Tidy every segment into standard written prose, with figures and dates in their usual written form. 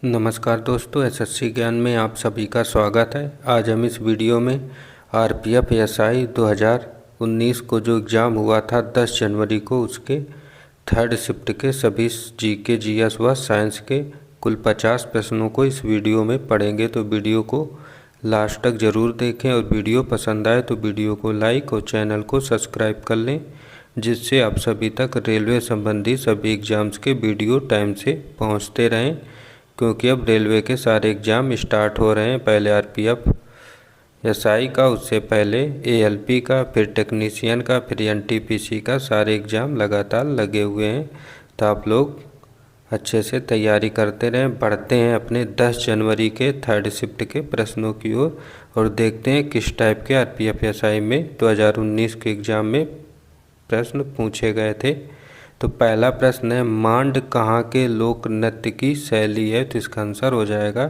नमस्कार दोस्तों, एसएससी ज्ञान में आप सभी का स्वागत है। आज हम इस वीडियो में आरपीएफ एसआई 2019 को जो एग्ज़ाम हुआ था 10 जनवरी को, उसके थर्ड शिफ्ट के सभी जीके, जीएस व साइंस के कुल 50 प्रश्नों को इस वीडियो में पढ़ेंगे। तो वीडियो को लास्ट तक ज़रूर देखें और वीडियो पसंद आए तो वीडियो को लाइक और चैनल को सब्सक्राइब कर लें, जिससे आप सभी तक रेलवे संबंधी सभी एग्ज़ाम्स के वीडियो टाइम से पहुंचते रहें, क्योंकि अब रेलवे के सारे एग्ज़ाम स्टार्ट हो रहे हैं। पहले आरपीएफ एसआई का, उससे पहले एएलपी का, फिर टेक्नीशियन का, फिर एनटीपीसी का, सारे एग्ज़ाम लगातार लगे हुए हैं। तो आप लोग अच्छे से तैयारी करते रहें। बढ़ते हैं अपने 10 जनवरी के थर्ड शिफ्ट के प्रश्नों की ओर और देखते हैं किस टाइप के आरपीएफ एसआई में 2019 के एग्ज़ाम में प्रश्न पूछे गए थे। तो पहला प्रश्न है, मांड कहाँ के लोक नृत्य की शैली है? तो इसका आंसर हो जाएगा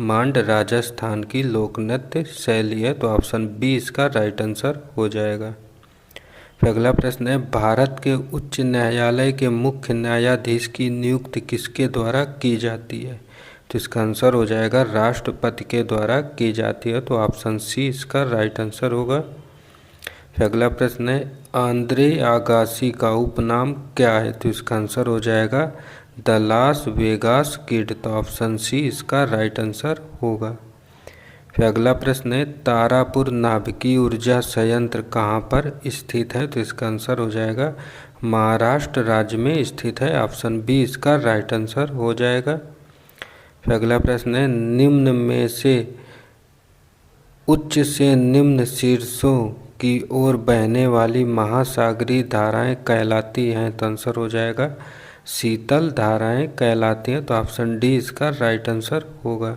मांड राजस्थान की लोक नृत्य शैली है। तो ऑप्शन बी इसका राइट आंसर हो जाएगा। फिर अगला प्रश्न है, भारत के उच्च न्यायालय के मुख्य न्यायाधीश की नियुक्ति किसके द्वारा की जाती है? तो इसका आंसर हो जाएगा राष्ट्रपति के द्वारा की जाती है। तो ऑप्शन सी इसका राइट आंसर होगा। फिर अगला प्रश्न है, आंद्रे आगासी का उपनाम क्या है? तो इसका आंसर हो जाएगा द लास वेगास किड। तो ऑप्शन सी इसका राइट आंसर होगा। फिर अगला प्रश्न है, तारापुर नाभिकीय ऊर्जा संयंत्र कहाँ पर स्थित है? तो इसका आंसर हो जाएगा महाराष्ट्र राज्य में स्थित है। ऑप्शन बी इसका राइट आंसर हो जाएगा। फिर अगला प्रश्न है, निम्न में से उच्च से निम्न शीर्षों की ओर बहने वाली महासागरीय धाराएं कहलाती हैं? तो आंसर हो जाएगा शीतल धाराएं कहलाती हैं। तो ऑप्शन डी इसका राइट आंसर होगा।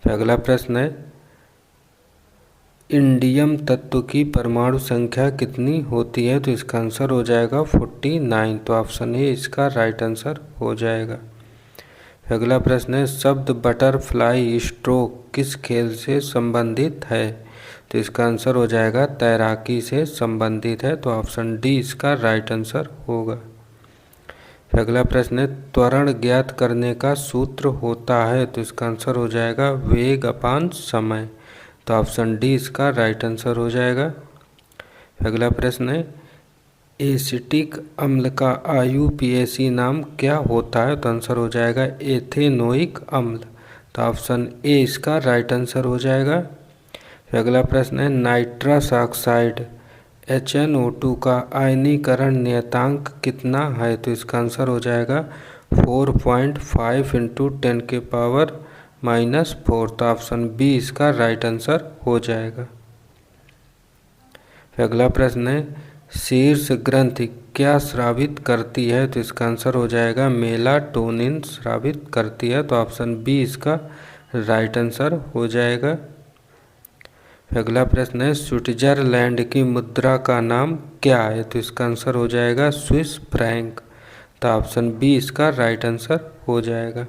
फिर अगला प्रश्न है, इंडियम तत्व की परमाणु संख्या कितनी होती है? तो इसका आंसर हो जाएगा 49। तो ऑप्शन ए इसका राइट आंसर हो जाएगा। फिर अगला प्रश्न है, शब्द बटरफ्लाई स्ट्रोक किस खेल से संबंधित है? तो इसका आंसर हो जाएगा तैराकी से संबंधित है। तो ऑप्शन डी इसका राइट आंसर होगा। फिर अगला प्रश्न है, त्वरण ज्ञात करने का सूत्र होता है? तो इसका आंसर हो जाएगा वेग अपान समय। तो ऑप्शन डी इसका राइट आंसर हो जाएगा। फिर अगला प्रश्न है, एसिटिक अम्ल का आईयूपीएसी नाम क्या होता है? तो आंसर हो जाएगा एथेनोइक अम्ल। तो ऑप्शन ए इसका राइट आंसर हो जाएगा। फिर अगला प्रश्न है, नाइट्रस ऑक्साइड HNO2 का आयनीकरण नियतांक कितना है? तो इसका आंसर हो जाएगा 4.5 × 10⁻⁻⁴। तो ऑप्शन बी इसका राइट आंसर हो जाएगा। फिर अगला प्रश्न है, शीर्ष ग्रंथि क्या स्रावित करती है? तो इसका आंसर हो जाएगा मेलाटोनिन स्रावित करती है। तो ऑप्शन बी इसका राइट आंसर हो जाएगा। अगला प्रश्न है, स्विट्जरलैंड की मुद्रा का नाम क्या है? तो इसका आंसर हो जाएगा स्विस फ्रैंक। तो ऑप्शन बी इसका राइट आंसर हो जाएगा।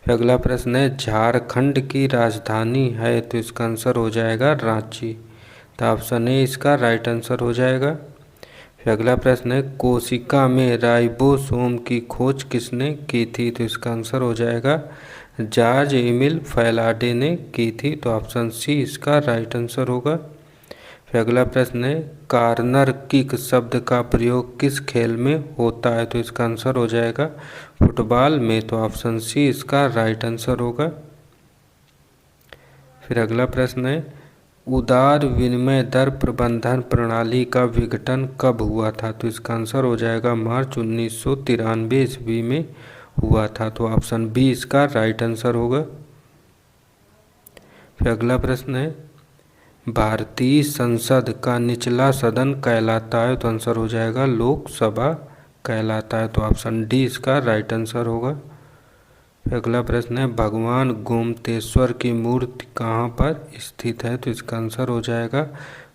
अगला प्रश्न है, झारखंड की राजधानी है? तो इसका आंसर हो जाएगा रांची। तो ऑप्शन ए इसका राइट आंसर हो जाएगा। अगला प्रश्न है, कोशिका में राइबोसोम की खोज किसने की थी? तो इसका आंसर हो जाएगा जॉर्ज एमिल फैलाडे ने की थी। तो ऑप्शन सी इसका राइट आंसर होगा। फिर अगला प्रश्न है, कार्नर किक शब्द का प्रयोग किस खेल में होता है? तो इसका आंसर हो जाएगा फुटबॉल में। तो ऑप्शन सी इसका राइट आंसर होगा। फिर अगला प्रश्न है, उदार विनिमय दर प्रबंधन प्रणाली का विघटन कब हुआ था? तो इसका आंसर हो जाएगा मार्च 1993 ईस्वी में हुआ था। तो ऑप्शन बी इसका राइट आंसर होगा। फिर अगला प्रश्न है, भारतीय संसद का निचला सदन कहलाता है? तो आंसर हो जाएगा लोकसभा कहलाता है। तो ऑप्शन डी इसका राइट आंसर होगा। फिर अगला प्रश्न है, भगवान गोमतेश्वर की मूर्ति कहाँ पर स्थित है? तो इसका आंसर हो जाएगा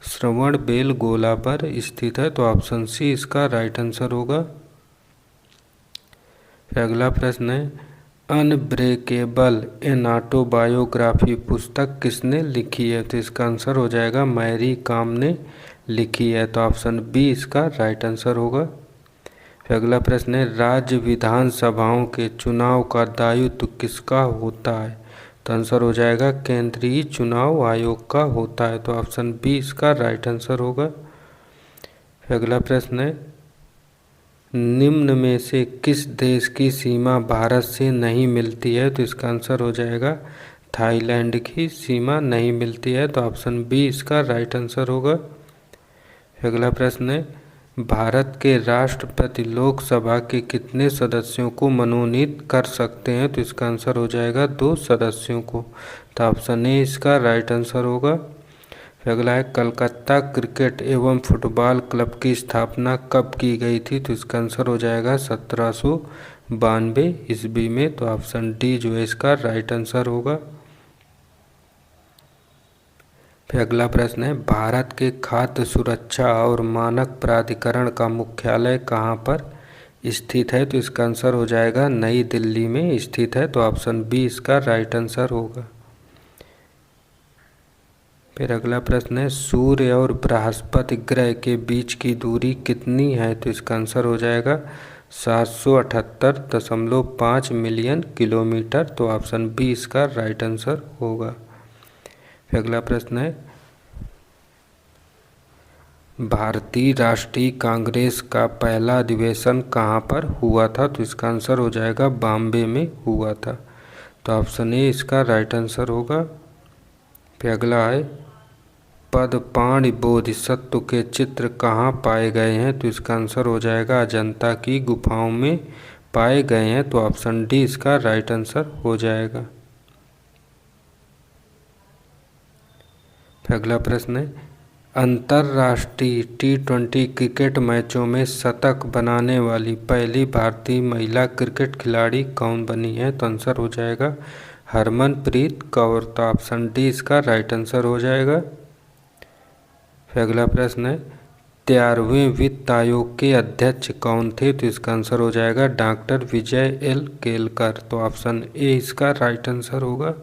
श्रवण बेलगोला पर स्थित है। तो ऑप्शन सी इसका राइट आंसर होगा। फिर अगला प्रश्न है, अनब्रेकेबल एन ऑटोबायोग्राफी पुस्तक किसने लिखी है? तो इसका आंसर हो जाएगा मैरी कॉम ने लिखी है। तो ऑप्शन बी इसका राइट आंसर होगा। फिर अगला प्रश्न है, राज्य विधानसभाओं के चुनाव का दायित्व किसका होता है? तो आंसर हो जाएगा केंद्रीय चुनाव आयोग का होता है। तो ऑप्शन बी इसका राइट आंसर होगा। फिर अगला प्रश्न है, निम्न में से किस देश की सीमा भारत से नहीं मिलती है? तो इसका आंसर हो जाएगा थाईलैंड की सीमा नहीं मिलती है। तो ऑप्शन बी इसका राइट आंसर होगा। फिर अगला प्रश्न है, भारत के राष्ट्रपति लोकसभा के कितने सदस्यों को मनोनीत कर सकते हैं? तो इसका आंसर हो जाएगा 2 सदस्यों को। तो ऑप्शन ए इसका राइट आंसर होगा। फिर अगला है, कलकत्ता क्रिकेट एवं फुटबॉल क्लब की स्थापना कब की गई थी? तो इसका आंसर हो जाएगा 1792 ईस्वी में। तो ऑप्शन डी जो है इसका राइट आंसर होगा। फिर अगला प्रश्न है, भारत के खाद्य सुरक्षा और मानक प्राधिकरण का मुख्यालय कहाँ पर स्थित है? तो इसका आंसर हो जाएगा नई दिल्ली में स्थित है। तो ऑप्शन बी इसका राइट आंसर होगा। फिर अगला प्रश्न है, सूर्य और बृहस्पति ग्रह के बीच की दूरी कितनी है? तो इसका आंसर हो जाएगा 778.5 मिलियन किलोमीटर। तो ऑप्शन बी इसका राइट आंसर होगा। फिर अगला प्रश्न है, भारतीय राष्ट्रीय कांग्रेस का पहला अधिवेशन कहाँ पर हुआ था? तो इसका आंसर हो जाएगा बॉम्बे में हुआ था। तो ऑप्शन ए इसका राइट आंसर होगा। फिर अगला है, पद्मपाणि बोधिसत्व के चित्र कहाँ पाए गए हैं? तो इसका आंसर हो जाएगा अजंता की गुफाओं में पाए गए हैं। तो ऑप्शन डी इसका राइट आंसर हो जाएगा। फिर अगला प्रश्न है, अंतर्राष्ट्रीय T20 क्रिकेट मैचों में शतक बनाने वाली पहली भारतीय महिला क्रिकेट खिलाड़ी कौन बनी है? तो आंसर हो जाएगा हरमनप्रीत कौर। तो ऑप्शन डी इसका राइट आंसर हो जाएगा। फिर अगला प्रश्न है, 13वें वित्त आयोग के अध्यक्ष कौन थे? तो इसका आंसर हो जाएगा डॉक्टर विजय एल केलकर। तो ऑप्शन ए इसका राइट आंसर होगा।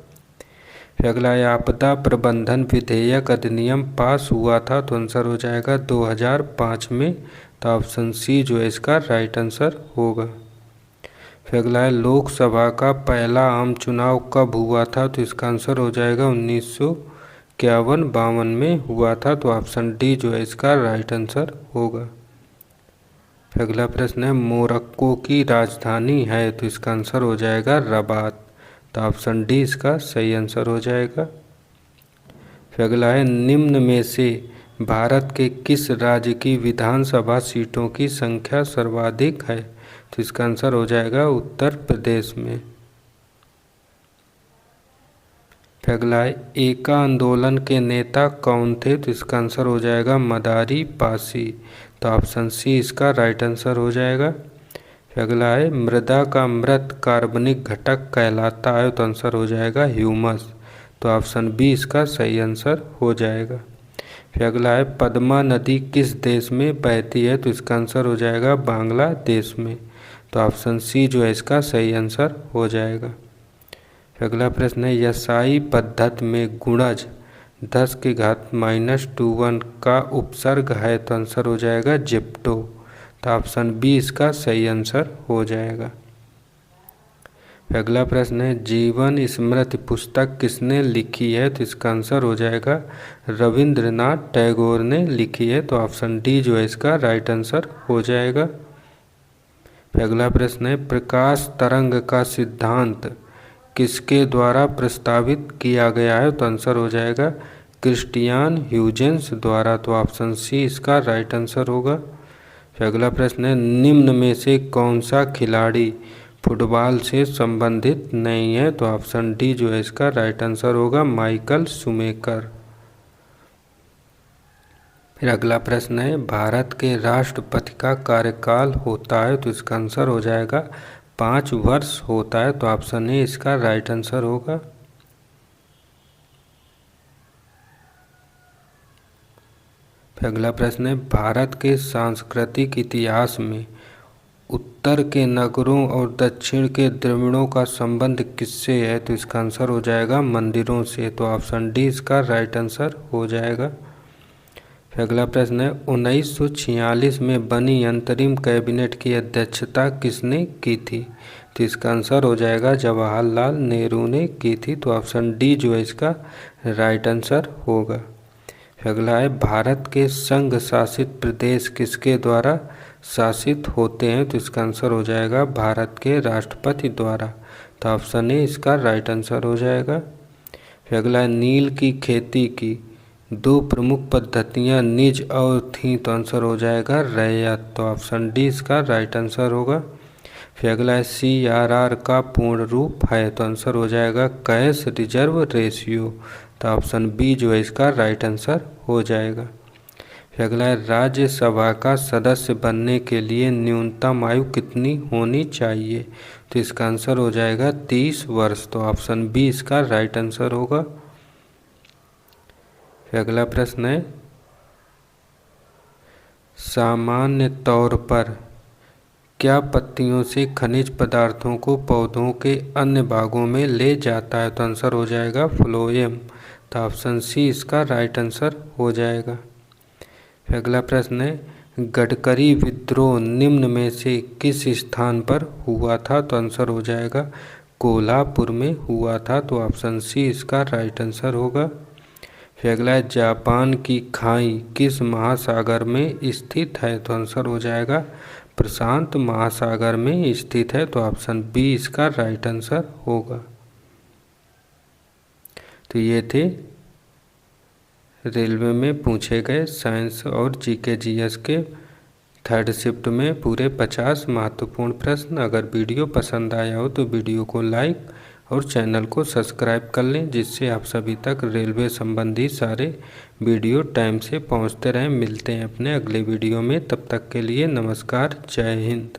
फिर अगला है, आपदा प्रबंधन विधेयक अधिनियम पास हुआ था? तो आंसर हो जाएगा 2005 में। तो ऑप्शन सी जो है इसका राइट आंसर होगा। फिर अगला है, लोकसभा का पहला आम चुनाव कब हुआ था? तो इसका आंसर हो जाएगा 1951-52 में हुआ था। तो ऑप्शन डी जो है इसका राइट आंसर होगा। फिर अगला प्रश्न है, मोरक्को की राजधानी है? तो इसका आंसर हो जाएगा रबात। तो ऑप्शन डी इसका सही आंसर हो जाएगा। फिर अगला है, निम्न में से भारत के किस राज्य की विधानसभा सीटों की संख्या सर्वाधिक है? तो इसका आंसर हो जाएगा उत्तर प्रदेश में। फिर अगला है, एका आंदोलन के नेता कौन थे? तो इसका आंसर हो जाएगा मदारी पासी। तो ऑप्शन सी इसका राइट आंसर हो जाएगा। फिर अगला है, मृदा का मृत कार्बनिक घटक कहलाता है? तो आंसर हो जाएगा ह्यूमस। तो ऑप्शन बी इसका सही आंसर हो जाएगा। फिर अगला है, पद्मा नदी किस देश में बहती है? तो इसका आंसर हो जाएगा बांग्लादेश में। तो ऑप्शन सी जो है इसका सही आंसर हो जाएगा। फिर अगला प्रश्न है, यसाई पद्धति में गुणज 10⁻⁻21 का उपसर्ग है? तो आंसर हो जाएगा जिप्टो। तो ऑप्शन बी इसका सही आंसर हो जाएगा। फिर अगला प्रश्न है, जीवन स्मृति पुस्तक किसने लिखी है? तो इसका आंसर हो जाएगा रविंद्रनाथ टैगोर ने लिखी है। तो ऑप्शन डी जो है इसका राइट आंसर हो जाएगा। फिर अगला प्रश्न है, प्रकाश तरंग का सिद्धांत किसके द्वारा प्रस्तावित किया गया है? तो आंसर हो जाएगा क्रिस्टियान ह्यूजेंस द्वारा। तो ऑप्शन सी इसका राइट आंसर होगा। फिर अगला प्रश्न है, निम्न में से कौन सा खिलाड़ी फुटबॉल से संबंधित नहीं है? तो ऑप्शन डी जो है इसका राइट आंसर होगा माइकल शूमेकर। फिर अगला प्रश्न है, भारत के राष्ट्रपति का कार्यकाल होता है? तो इसका आंसर हो जाएगा 5 वर्ष होता है। तो ऑप्शन ए इसका राइट आंसर होगा। फिर अगला प्रश्न है, भारत के सांस्कृतिक इतिहास में उत्तर के नगरों और दक्षिण के द्रविड़ों का संबंध किससे है? तो इसका आंसर हो जाएगा मंदिरों से। तो ऑप्शन डी इसका राइट आंसर हो जाएगा। फिर अगला प्रश्न है 1946 में बनी अंतरिम कैबिनेट की अध्यक्षता किसने की थी? तो इसका आंसर हो जाएगा जवाहरलाल नेहरू ने की थी। तो ऑप्शन डी जो है इसका राइट आंसर होगा। फिर अगला है भारत के संघ शासित प्रदेश किसके द्वारा शासित होते हैं? तो इसका आंसर हो जाएगा भारत के राष्ट्रपति द्वारा। तो ऑप्शन ए इसका राइट आंसर हो जाएगा। फिर अगला है नील की खेती की दो प्रमुख पद्धतियां निज और थीं। तो आंसर हो जाएगा रैयत। तो ऑप्शन डी इसका राइट आंसर होगा। फिर अगला है CRR का पूर्ण रूप है। तो आंसर हो जाएगा कैश रिजर्व रेशियो। तो ऑप्शन बी जो है इसका राइट आंसर हो जाएगा। फिर अगला है राज्यसभा का सदस्य बनने के लिए न्यूनतम आयु कितनी होनी चाहिए? तो इसका आंसर हो जाएगा 30 वर्ष। तो ऑप्शन बी इसका राइट आंसर होगा। फिर अगला प्रश्न है सामान्य तौर पर क्या पत्तियों से खनिज पदार्थों को पौधों के अन्य भागों में ले जाता है? तो आंसर हो जाएगा फ्लोएम। तो ऑप्शन सी इसका राइट आंसर हो जाएगा। फिर अगला प्रश्न है गडकरी विद्रोह निम्न में से किस स्थान पर हुआ था? तो आंसर हो जाएगा कोल्हापुर में हुआ था। तो ऑप्शन सी इसका राइट आंसर होगा। फिर अगला है जापान की खाई किस महासागर में स्थित है? तो आंसर हो जाएगा प्रशांत महासागर में स्थित है। तो ऑप्शन बी इसका राइट आंसर होगा। तो ये थे रेलवे में पूछे गए साइंस और जीके जीएस के थर्ड शिफ्ट में पूरे 50 महत्वपूर्ण प्रश्न। अगर वीडियो पसंद आया हो तो वीडियो को लाइक और चैनल को सब्सक्राइब कर लें, जिससे आप सभी तक रेलवे संबंधी सारे वीडियो टाइम से पहुंचते रहें। मिलते हैं अपने अगले वीडियो में, तब तक के लिए नमस्कार, जय हिंद।